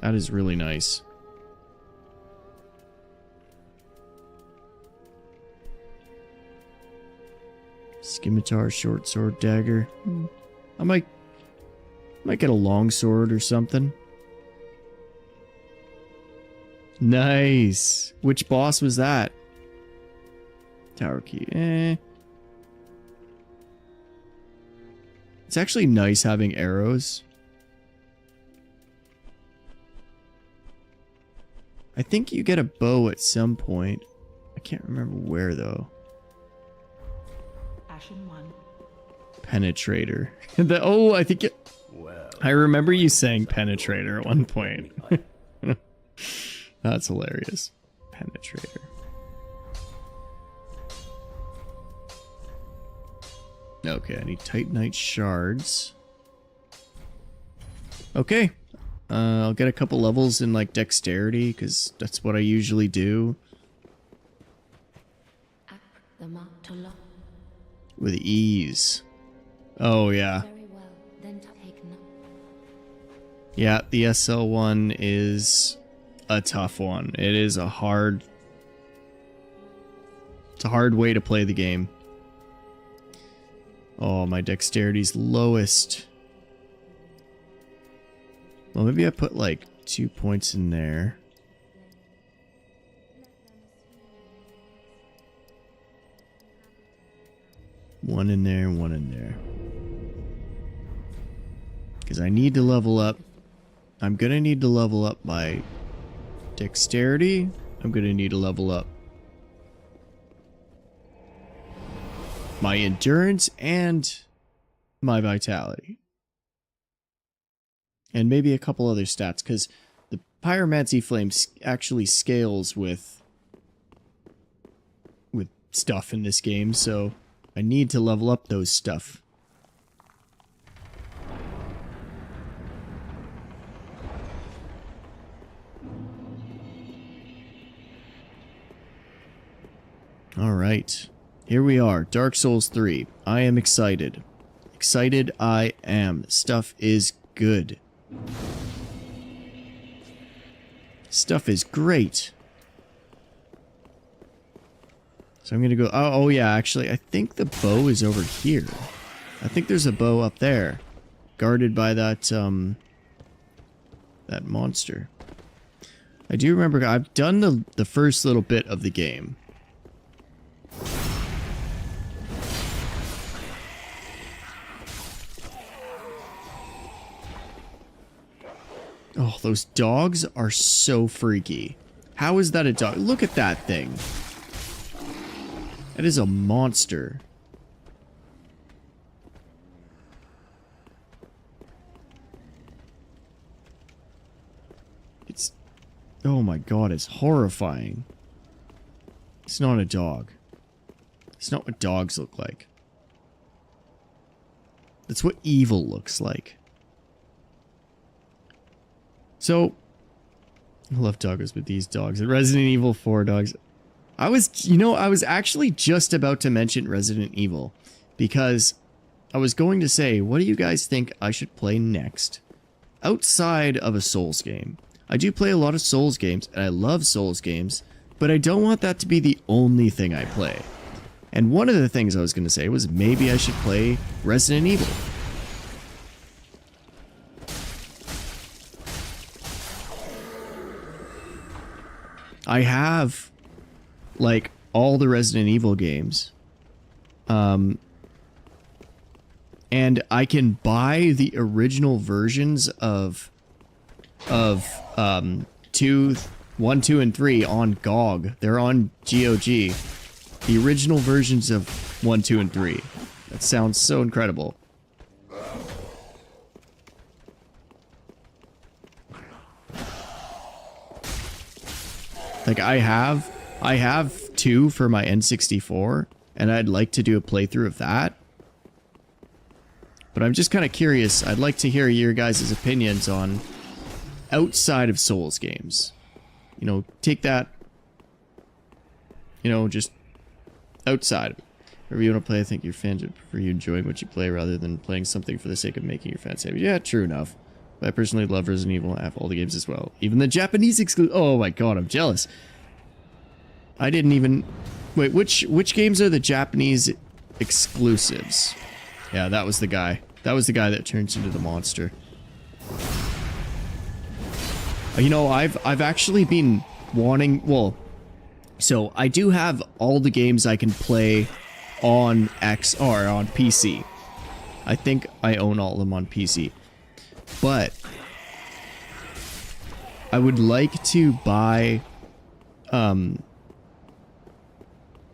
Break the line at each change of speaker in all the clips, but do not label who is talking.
That is really nice. Scimitar, short sword, dagger. I might get a long sword or something. Nice. Which boss was that? Tower key. It's actually nice having arrows. I think you get a bow at some point. I can't remember where though. Penetrator. I think it... I remember you saying penetrator at one point. That's hilarious. Penetrator. Okay, I need Titanite shards. Okay. I'll get a couple levels in like dexterity, because that's what I usually do. With ease. Oh, yeah. Yeah, the SL1 is a tough one. It is a hard... It's a hard way to play the game. Oh, my dexterity's lowest. Well, maybe I put like 2 points in there. One in there, one in there. Because I need to level up. I'm going to need to level up my dexterity. I'm going to need to level up my endurance and my vitality. And maybe a couple other stats, because the Pyromancy Flame actually scales with stuff in this game, so I need to level up those stuff. Alright, here we are, Dark Souls 3. I am excited. Excited I am. Stuff is good. Stuff is great. So I'm gonna go... Oh yeah, actually, I think the bow is over here. I think there's a bow up there. Guarded by that, that monster. I do remember... I've done the first little bit of the game. Oh, those dogs are so freaky. How is that a dog? Look at that thing. That is a monster. It's... Oh my god, it's horrifying. It's not a dog. It's not what dogs look like. That's what evil looks like. So, I love doggos, but these dogs. Resident Evil 4 dogs. I was actually just about to mention Resident Evil. Because I was going to say, what do you guys think I should play next? Outside of a Souls game. I do play a lot of Souls games, and I love Souls games. But I don't want that to be the only thing I play. And one of the things I was going to say was maybe I should play Resident Evil. I have, like, all the Resident Evil games. And I can buy the original versions of 1, 2, and 3 on GOG. They're on GOG. The original versions of 1, 2, and 3. That sounds so incredible. Like, I have 2 for my N64, and I'd like to do a playthrough of that. But I'm just kind of curious. I'd like to hear your guys' opinions on outside of Souls games. You know, take that, you know, just outside of it. Wherever you want to play, I think your fans would prefer you enjoying what you play rather than playing something for the sake of making your fans happy. Yeah, true enough. I personally love Resident Evil. I have all the games as well. Even the Japanese exclusive. Oh my god, I'm jealous. I didn't even... Wait, which games are the Japanese exclusives? Yeah, that was the guy. That was the guy that turns into the monster. You know, I've actually been wanting... Well, so I do have all the games I can play on XR, on PC. I think I own all of them on PC. But I would like to buy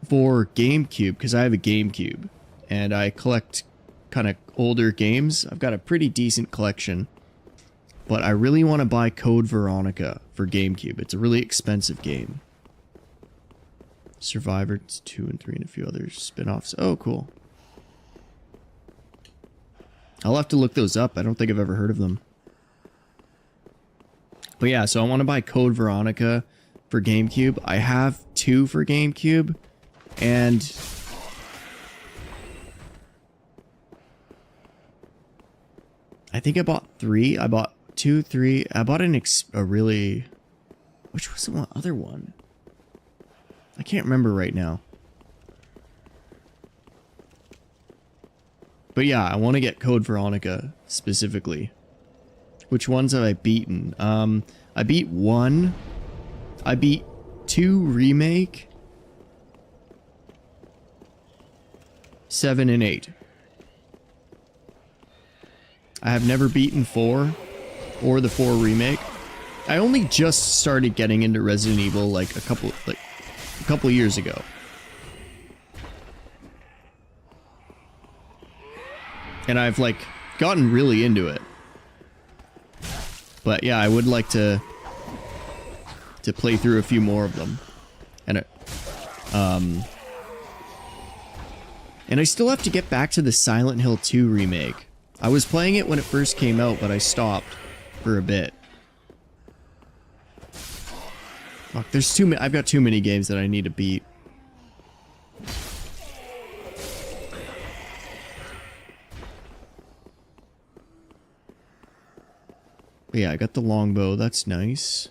for GameCube, because I have a GameCube and I collect kind of older games. I've got a pretty decent collection, but I really want to buy Code Veronica for GameCube. It's a really expensive game. Survivor 2 and 3 and a few other spin-offs. Oh, cool. I'll have to look those up. I don't think I've ever heard of them. But yeah, so I want to buy Code Veronica for GameCube. I have 2 for GameCube, and I think I bought 3. I bought 2, 3. I bought a really... Which was the other one? I can't remember right now. But yeah, I want to get Code Veronica specifically. Which ones have I beaten? I beat 1. I beat 2 Remake. 7 and 8. I have never beaten 4 or the 4 Remake. I only just started getting into Resident Evil like a couple years ago. And I've like gotten really into it. But yeah, I would like to play through a few more of them. And I still have to get back to the Silent Hill 2 remake. I was playing it when it first came out, but I stopped for a bit. Fuck, there's too many. I've got too many games that I need to beat. But yeah, I got the longbow. That's nice.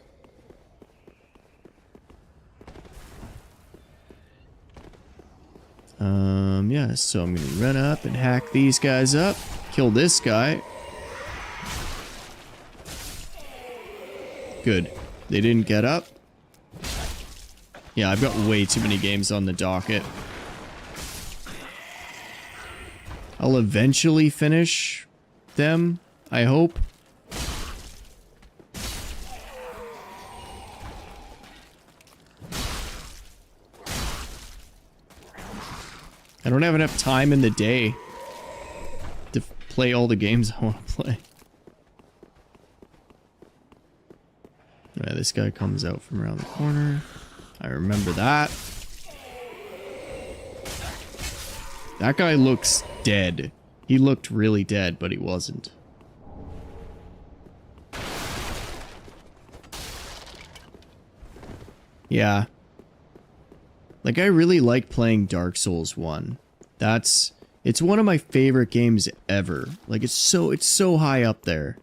Yeah, so I'm gonna run up and hack these guys up. Kill this guy. Good. They didn't get up. Yeah, I've got way too many games on the docket. I'll eventually finish them, I hope. I don't have enough time in the day to play all the games I want to play. Yeah, this guy comes out from around the corner. I remember that. That guy looks dead. He looked really dead, but he wasn't. Yeah. Like, I really like playing Dark Souls 1. It's one of my favorite games ever. Like, it's so high up there.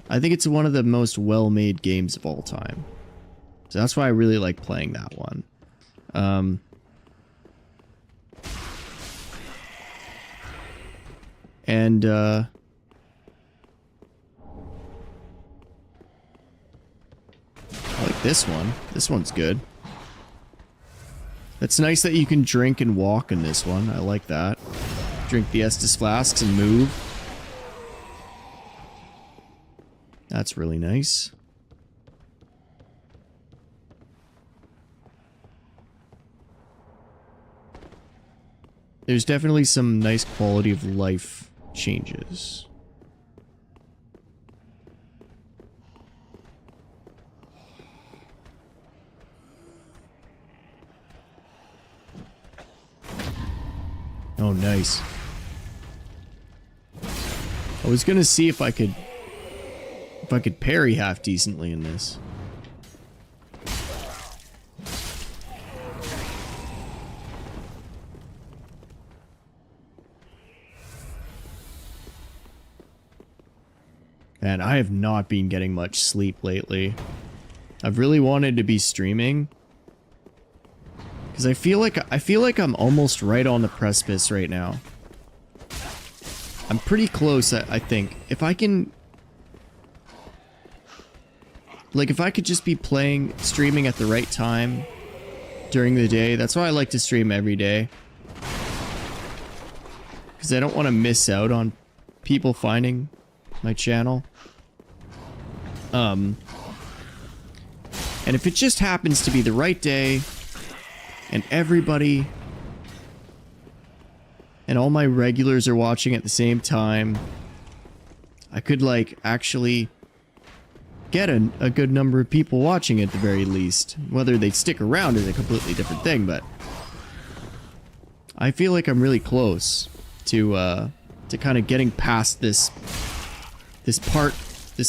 I think it's one of the most well-made games of all time. So that's why I really like playing that one. I like this one. This one's good. It's nice that you can drink and walk in this one. I like that. Drink the Estus flasks and move. That's really nice. There's definitely some nice quality of life changes. Oh, nice. I was gonna see if I could parry half decently in this. Man, I have not been getting much sleep lately. I've really wanted to be streaming. Because I feel like I'm almost right on the precipice right now. I'm pretty close, I think. If I can... Like, if I could just be streaming at the right time during the day. That's why I like to stream every day. Because I don't want to miss out on people finding my channel. And if it just happens to be the right day, and everybody and all my regulars are watching at the same time, I could, like, actually get a good number of people watching at the very least. Whether they stick around is a completely different thing, but I feel like I'm really close to kind of getting past this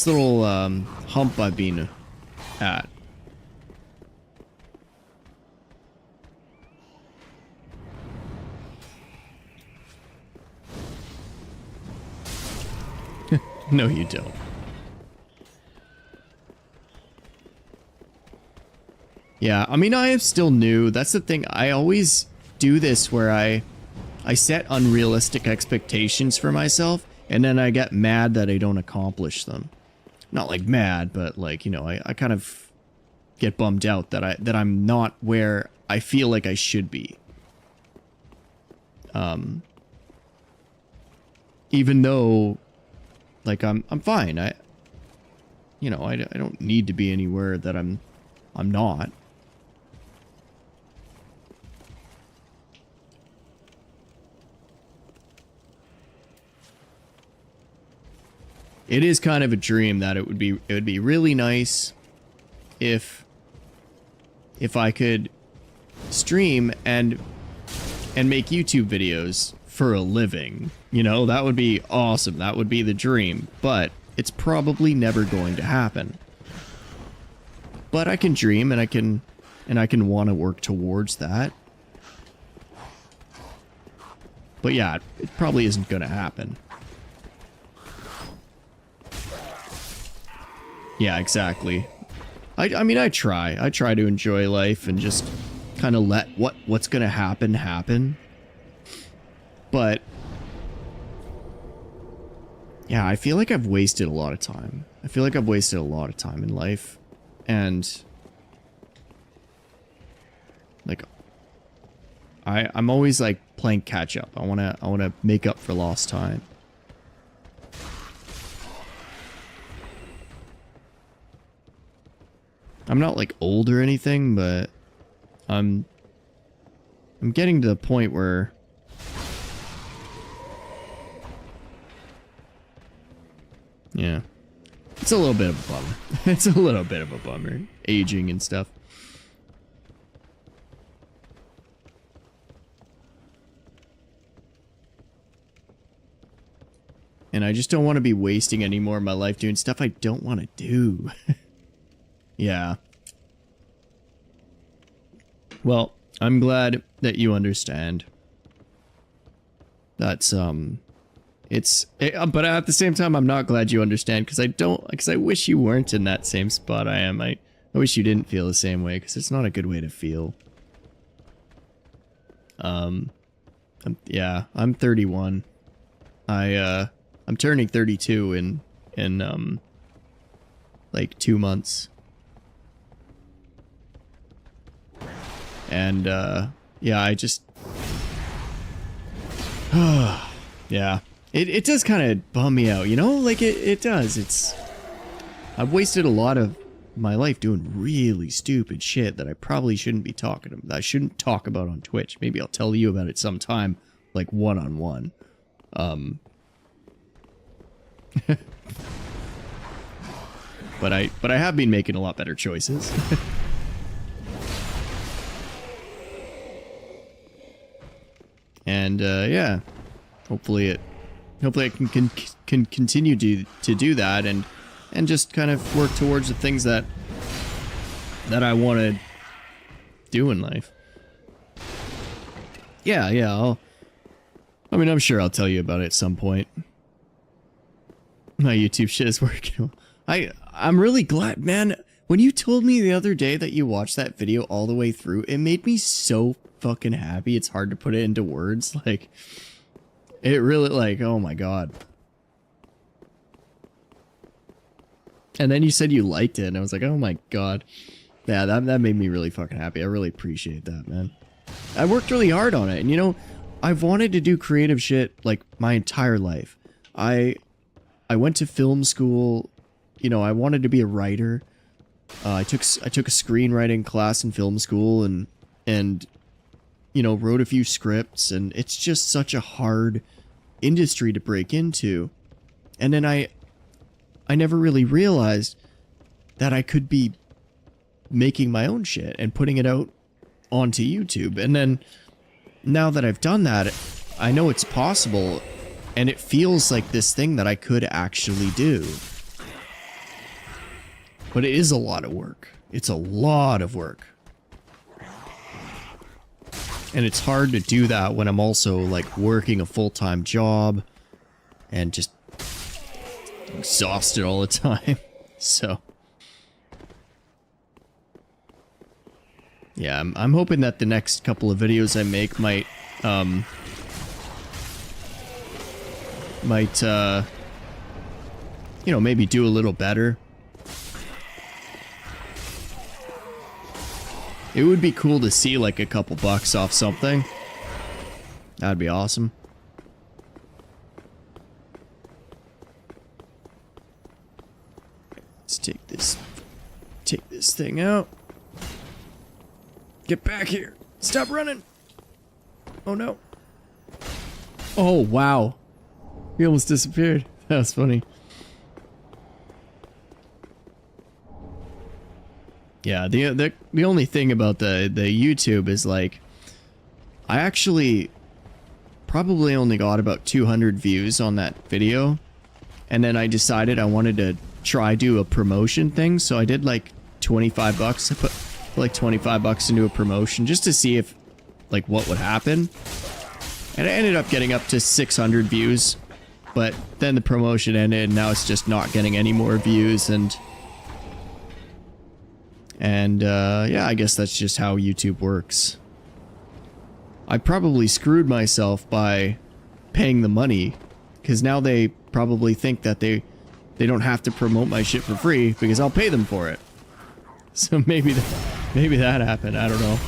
little hump I've been at. No, you don't. Yeah, I mean, I am still new. That's the thing. I always do this where I set unrealistic expectations for myself, and then I get mad that I don't accomplish them. Not like mad, but like, you know, I kind of get bummed out that I'm not where I feel like I should be. Even though, like, I'm fine. I don't need to be anywhere that I'm not. It is kind of a dream that it would be really nice if I could stream and make YouTube videos for a living. You know, that would be awesome. That would be the dream, but it's probably never going to happen. But I can dream, and I can want to work towards that. But yeah, it probably isn't going to happen. Yeah, exactly. I mean, I try to enjoy life and just kind of let what's gonna happen. But yeah, I feel like I've wasted a lot of time. I feel like I've wasted a lot of time in life, and like I'm always like playing catch up. I wanna make up for lost time. I'm not like old or anything, but I'm getting to the point where yeah, it's a little bit of a bummer. It's a little bit of a bummer, aging and stuff. And I just don't want to be wasting any more of my life doing stuff I don't want to do. Yeah. Well, I'm glad that you understand. That's, but at the same time, I'm not glad you understand, because I wish you weren't in that same spot I am. I wish you didn't feel the same way, because it's not a good way to feel. Yeah, I'm 31. I'm turning 32 in like 2 months. And, yeah, I just... yeah. It does kind of bum me out, you know? Like, it does. I've wasted a lot of my life doing really stupid shit that I probably shouldn't be talking about. That I shouldn't talk about on Twitch. Maybe I'll tell you about it sometime, like, one-on-one. But I have been making a lot better choices. And yeah, hopefully I can continue to do that and just kind of work towards the things that I want to do in life. Yeah, I'm sure I'll tell you about it at some point. My YouTube shit is working. I'm really glad, man. When you told me the other day that you watched that video all the way through, it made me so fucking happy. It's hard to put it into words. Like, it really, like, oh my god. And then you said you liked it, and I was like, oh my god. Yeah, that made me really fucking happy. I really appreciate that, man. I worked really hard on it, and you know, I've wanted to do creative shit, like, my entire life. I went to film school, you know, I wanted to be a writer. I took a screenwriting class in film school and you know, wrote a few scripts, and it's just such a hard industry to break into. And then I never really realized that I could be making my own shit and putting it out onto YouTube. And then now that I've done that, I know it's possible, and it feels like this thing that I could actually do. But it is a lot of work. It's a lot of work. And it's hard to do that when I'm also, like, working a full-time job and just exhausted all the time. So, yeah, I'm hoping that the next couple of videos I make might, you know, maybe do a little better. It would be cool to see, like, a couple bucks off something. That'd be awesome. Let's take this thing out. Get back here. Stop running. Oh, no. Oh, wow. He almost disappeared. That was funny. Yeah, the only thing about the YouTube is, like, I actually probably only got about 200 views on that video, and then I decided I wanted to try do a promotion thing, so I did like 25 bucks. I put like 25 bucks into a promotion just to see if, like, what would happen, and I ended up getting up to 600 views, but then the promotion ended, and now it's just not getting any more views, and yeah, I guess that's just how YouTube works. I probably screwed myself by paying the money, because now they probably think that they don't have to promote my shit for free because I'll pay them for it. So maybe that happened. I don't know.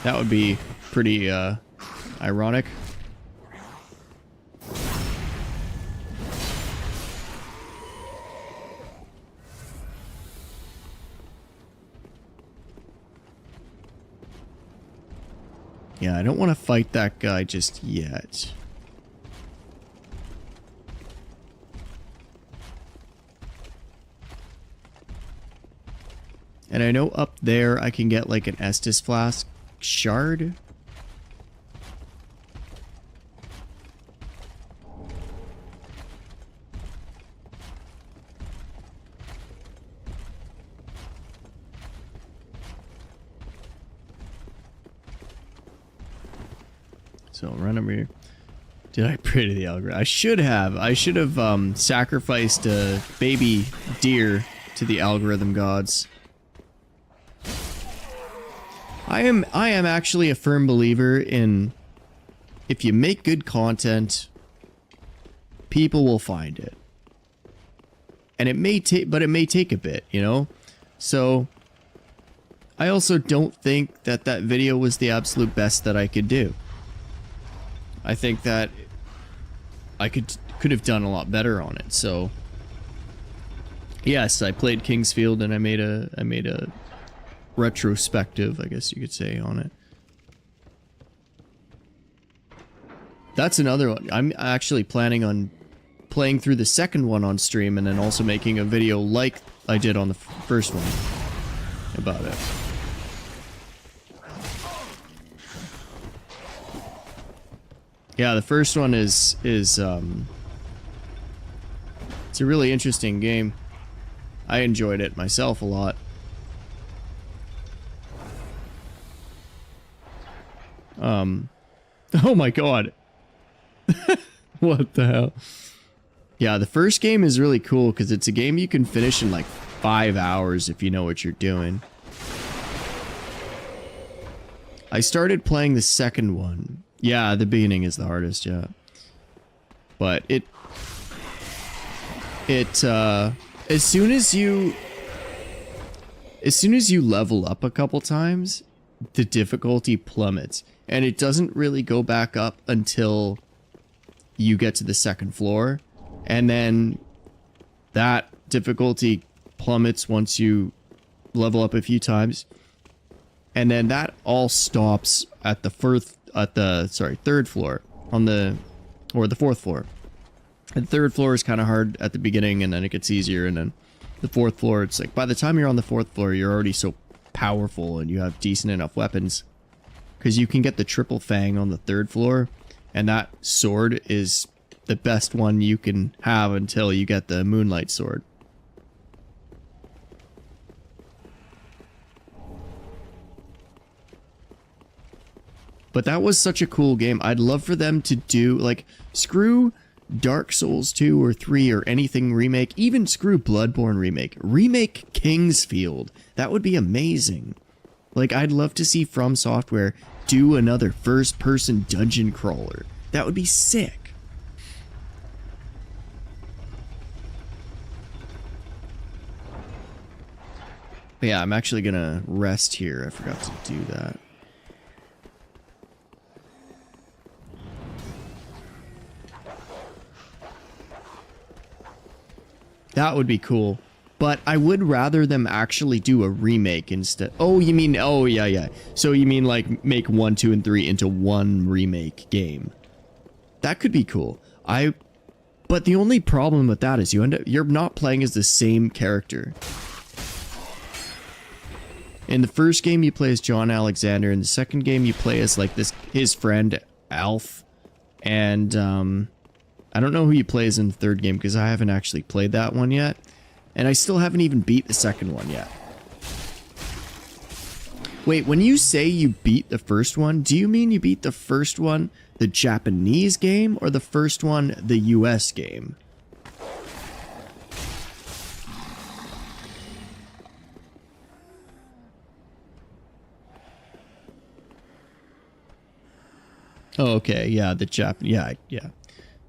That would be pretty ironic. Yeah, I don't want to fight that guy just yet. And I know up there I can get like an Estus flask shard. So I'll run over here. Did I pray to the algorithm? I should have sacrificed a baby deer to the algorithm gods. I am actually a firm believer in, if you make good content, people will find it. And it may take, but it may take a bit, you know? So I also don't think that that video was the absolute best that I could do. I think that I could have done a lot better on it. So yes, I played Kingsfield and I made a retrospective, I guess you could say, on it. That's another one. I'm actually planning on playing through the second one on stream and then also making a video like I did on the first one about it. Yeah, the first one is it's a really interesting game. I enjoyed it myself a lot. Oh my god. What the hell? Yeah, the first game is really cool because it's a game you can finish in like 5 hours if you know what you're doing. I started playing the second one. Yeah, the beginning is the hardest, yeah. But as soon as you level up a couple times, the difficulty plummets. And it doesn't really go back up until you get to the second floor. And then that difficulty plummets once you level up a few times. And then that all stops at the third floor or the fourth floor. And the third floor is kind of hard at the beginning, and then it gets easier, and then the fourth floor, it's like by the time you're on the fourth floor, you're already so powerful and you have decent enough weapons. Because you can get the triple fang on the third floor, and that sword is the best one you can have until you get the moonlight sword. But that was such a cool game. I'd love for them to do, like, screw Dark Souls 2 or 3 or anything remake, even screw Bloodborne remake. Remake Kingsfield. That would be amazing. Like, I'd love to see From Software do another first-person dungeon crawler. That would be sick. But yeah, I'm actually gonna rest here. I forgot to do that. That would be cool. But I would rather them actually do a remake instead. Oh, you mean, oh, yeah, yeah. So you mean like make 1, 2, and 3 into one remake game. That could be cool. But the only problem with that is you're not playing as the same character. In the first game you play as John Alexander. In the second game you play as like his friend Alf. And I don't know who you play as in the third game because I haven't actually played that one yet. And I still haven't even beat the second one yet. Wait, when you say you beat the first one, do you mean you beat the first one, the Japanese game, or the first one, the US game? Oh, okay, yeah, yeah.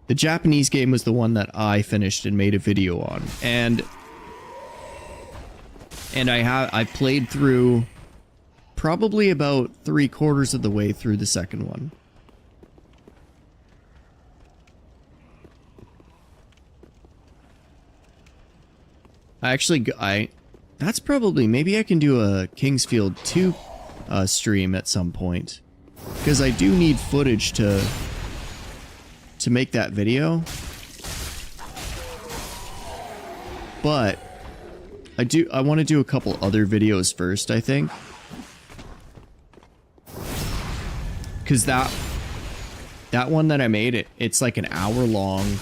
The Japanese game was the one that I finished and made a video on. And I played through probably about 3/4 of the way through the second one. That's probably, maybe I can do a Kingsfield 2 stream at some point. Because I do need footage to make that video. But I want to do a couple other videos first, I think. Because that one that I made, it's like an hour long.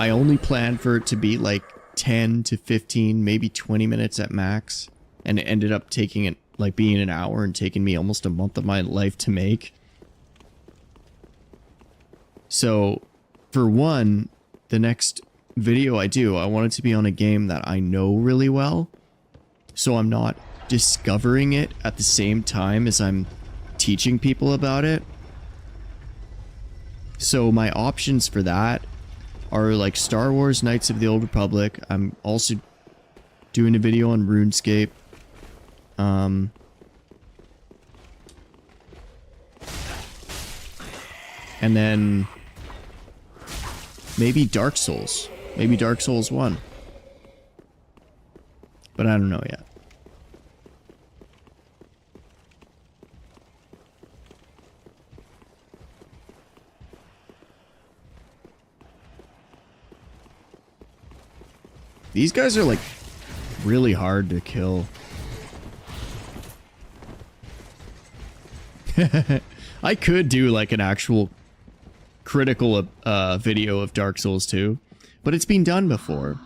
I only planned for it to be like 10 to 15, maybe 20 minutes at max. And it ended up taking it, like being an hour and taking me almost a month of my life to make. So, for one, the next video I want it to be on a game that I know really well. So I'm not discovering it at the same time as I'm teaching people about it. So my options for that are like Star Wars Knights of the Old Republic. I'm also doing a video on RuneScape. And then maybe Dark Souls. Maybe Dark Souls 1. But I don't know yet. These guys are like really hard to kill. I could do like an actual critical video of Dark Souls 2, but it's been done before.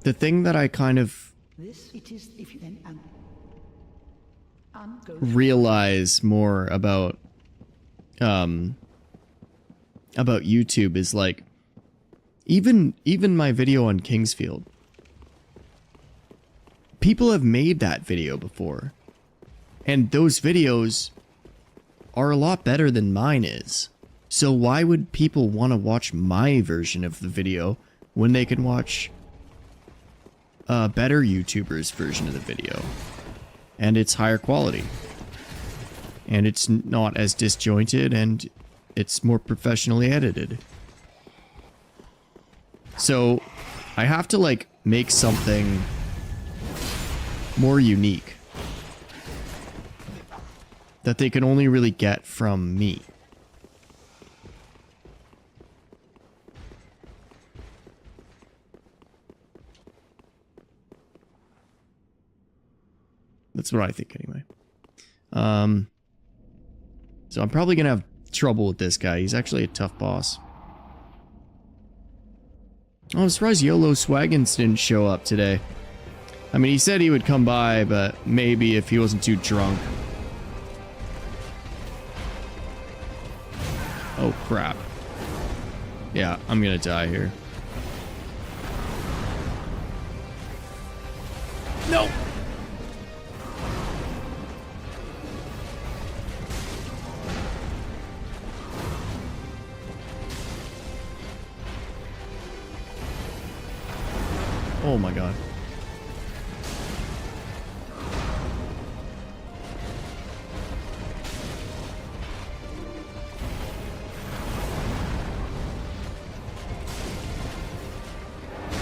The thing that I kind of realize more about about YouTube is like, even my video on Kingsfield, people have made that video before, and those videos are a lot better than mine is. So why would people want to watch my version of the video when they can watch a better YouTuber's version of the video? And it's higher quality. And it's not as disjointed, and it's more professionally edited. So I have to like make something more unique that they can only really get from me. That's what I think anyway. So I'm probably gonna have trouble with this guy. He's actually a tough boss. Oh, I'm surprised YOLO Swaggins didn't show up today. I mean, he said he would come by, but maybe if he wasn't too drunk. Oh, crap. Yeah, I'm gonna die here. No! Oh my god.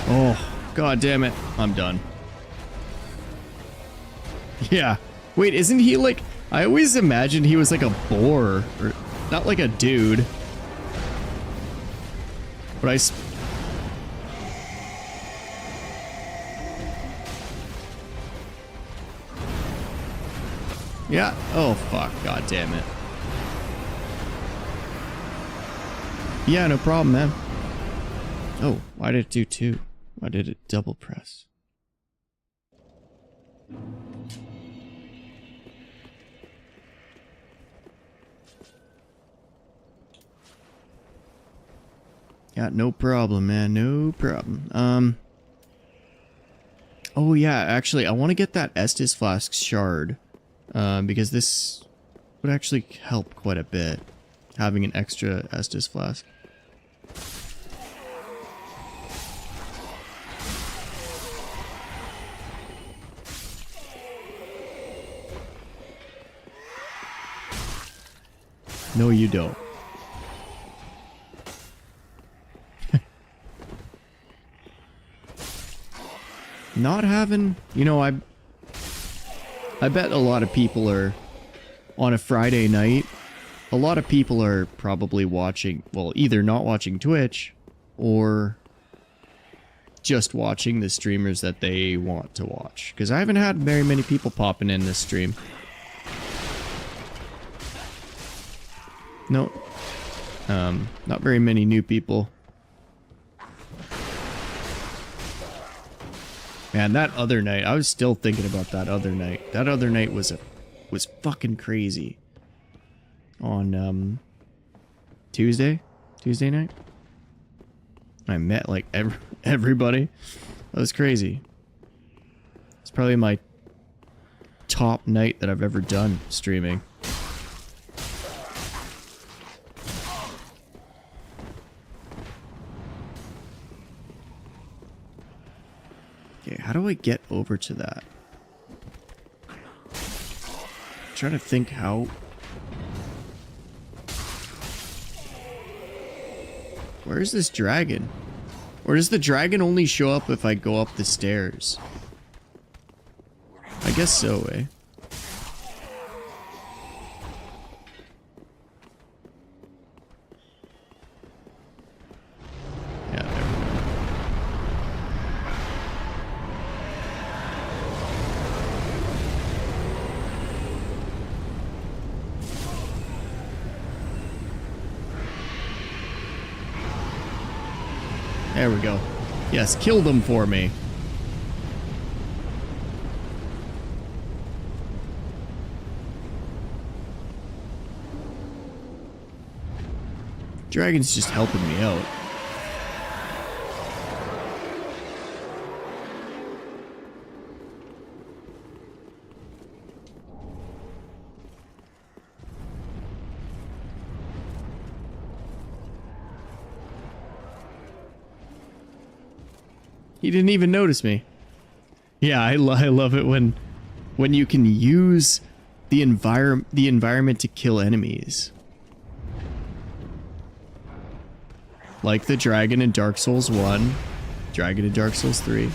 Oh, god damn it. I'm done. Yeah. Wait, isn't he like... I always imagined he was like a boar. Or not like a dude. But I... Yeah. Oh, fuck. God damn it. Yeah, no problem, man. Oh, why did it do two? Why did it double press? Yeah, no problem, man. No problem. Oh, yeah, actually, I want to get that Estus Flask shard. Because this would actually help quite a bit, having an extra Estus Flask. No, you don't. Not having, you know, I bet a lot of people are, on a Friday night, a lot of people are probably watching, well, either not watching Twitch, or just watching the streamers that they want to watch. Because I haven't had very many people popping in this stream. No. Not very many new people. Man, that other night, I was still thinking about that other night. That other night was fucking crazy. On, Tuesday night? I met, like, everybody. That was crazy. It's probably my top night that I've ever done streaming. Okay, how do I get over to that? I'm trying to think how... Where's this dragon? Or does the dragon only show up if I go up the stairs? I guess so, eh? Yeah, there we go. There we go. Yes, kill them for me. Dragon's just helping me out. He didn't even notice me. Yeah, I love it when you can use the environment to kill enemies. Like the dragon in Dark Souls 1, dragon in Dark Souls 3.